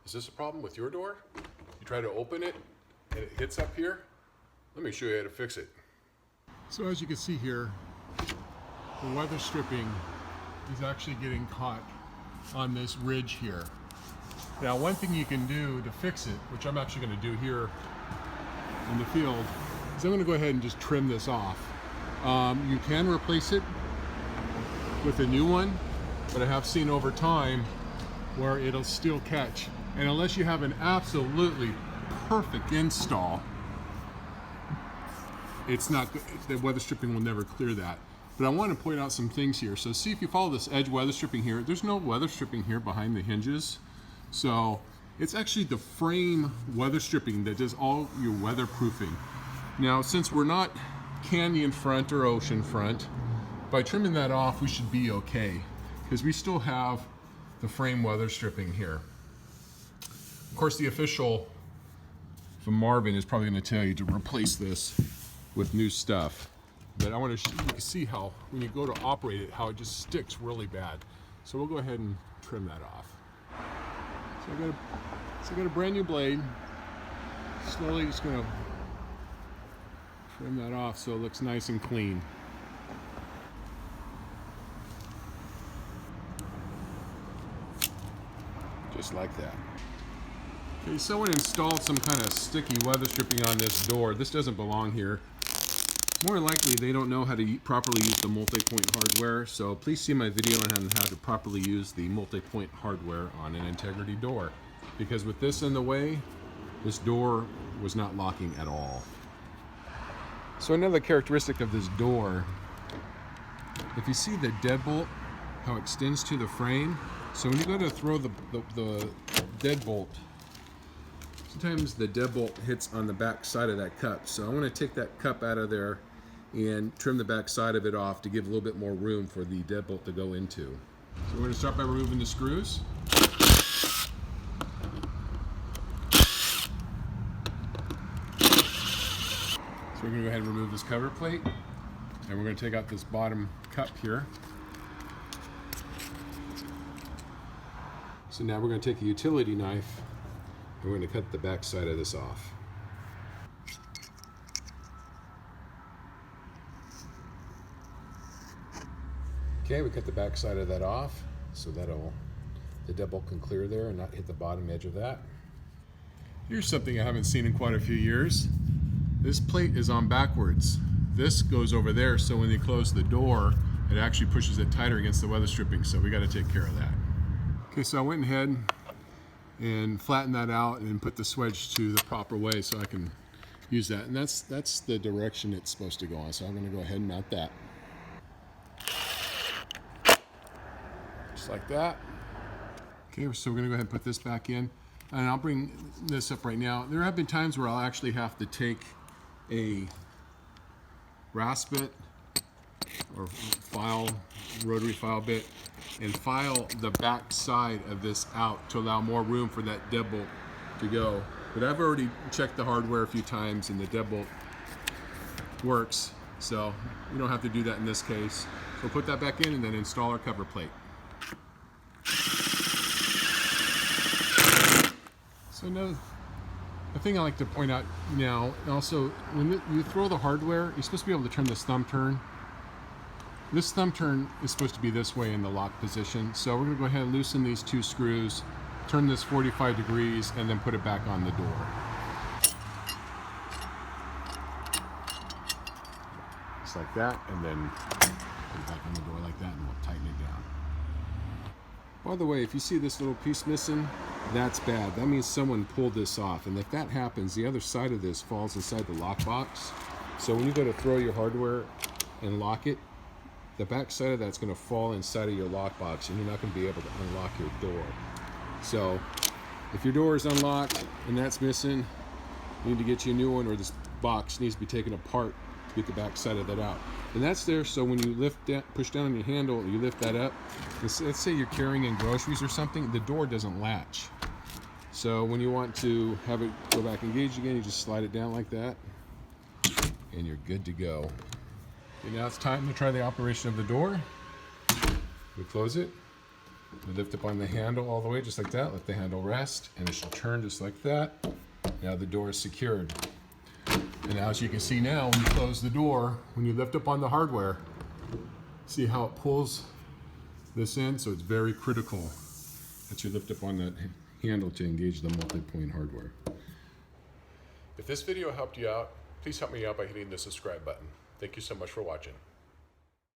Is this a problem with your door? You try to open it and it hits up here? Let me show you how to fix it. So as you can see here, the weather stripping is actually getting caught on this ridge here. Now, one thing you can do to fix it, which I'm actually going to do here in the field, is I'm going to go ahead and just trim this off. You can replace it with a new one, but I have seen over time where it'll still catch. And unless you have an absolutely perfect install, it's not, the weather stripping will never clear that. But I want to point out some things here. So see, if you follow this edge weather stripping here, there's no weather stripping here behind the hinges. So it's actually the frame weather stripping that does all your weatherproofing. Now, since we're not canyon front or ocean front, by trimming that off, we should be okay, because we still have the frame weather stripping here. Of course, the official from Marvin is probably going to tell you to replace this with new stuff. But I want to you can see how, when you go to operate it, how it just sticks really bad. So we'll go ahead and trim that off. So I got a brand new blade. Slowly just going to trim that off so it looks nice and clean. Just like that. Okay, someone installed some kind of sticky weather stripping on this door. This doesn't belong here. More likely they don't know how to properly use the multi-point hardware, so please see my video on how to properly use the multi-point hardware on an integrity door. Because with this in the way, this door was not locking at all. So another characteristic of this door, if you see the deadbolt, how it extends to the frame, so when you go to throw the deadbolt, sometimes the deadbolt hits on the back side of that cup. So I want to take that cup out of there and trim the back side of it off to give a little bit more room for the deadbolt to go into. So we're going to start by removing the screws. So we're going to go ahead and remove this cover plate, and we're going to take out this bottom cup here. So now we're going to take a utility knife and we're going to cut the back side of this off. Okay, we cut the back side of that off so the deadbolt can clear there and not hit the bottom edge of that. Here's something I haven't seen in quite a few years. This plate is on backwards. This goes over there, so when you close the door, it actually pushes it tighter against the weather stripping, so we got to take care of that. Okay, so I went ahead and flattened that out and put the swedge to the proper way so I can use that. And that's the direction it's supposed to go on. So I'm going to go ahead and mount that. Just like that. Okay, so we're going to go ahead and put this back in. And I'll bring this up right now. There have been times where I'll actually have to take a rasp bit or rotary file bit, and file the back side of this out to allow more room for that deadbolt to go. But I've already checked the hardware a few times and the deadbolt works, so we don't have to do that in this case. So we'll put that back in and then install our cover plate. So another thing I like to point out now, also when you throw the hardware, you're supposed to be able to turn this thumb turn. This thumb turn is supposed to be this way in the lock position. So we're going to go ahead and loosen these two screws, turn this 45 degrees, and then put it back on the door. Just like that, and then put it back on the door like that, and we'll tighten it down. By the way, if you see this little piece missing, that's bad. That means someone pulled this off, and if that happens, the other side of this falls inside the lock box. So when you go to throw your hardware and lock it, the back side of that's going to fall inside of your lockbox, and you're not going to be able to unlock your door. So if your door is unlocked and that's missing, you need to get you a new one, or this box needs to be taken apart to get the back side of that out. And that's there so when you push down on your handle, you lift that up. Let's say you're carrying in groceries or something, the door doesn't latch. So when you want to have it go back engaged again, you just slide it down like that, and you're good to go. Okay, now it's time to try the operation of the door. We close it, You lift up on the handle all the way, just like that. Let the handle rest, and it should turn just like that. Now the door is secured. And now, as you can see now, when you close the door, when you lift up on the hardware, see how it pulls this in? So it's very critical that you lift up on that handle to engage the multi-point hardware. If this video helped you out, please help me out by hitting the subscribe button. Thank you so much for watching.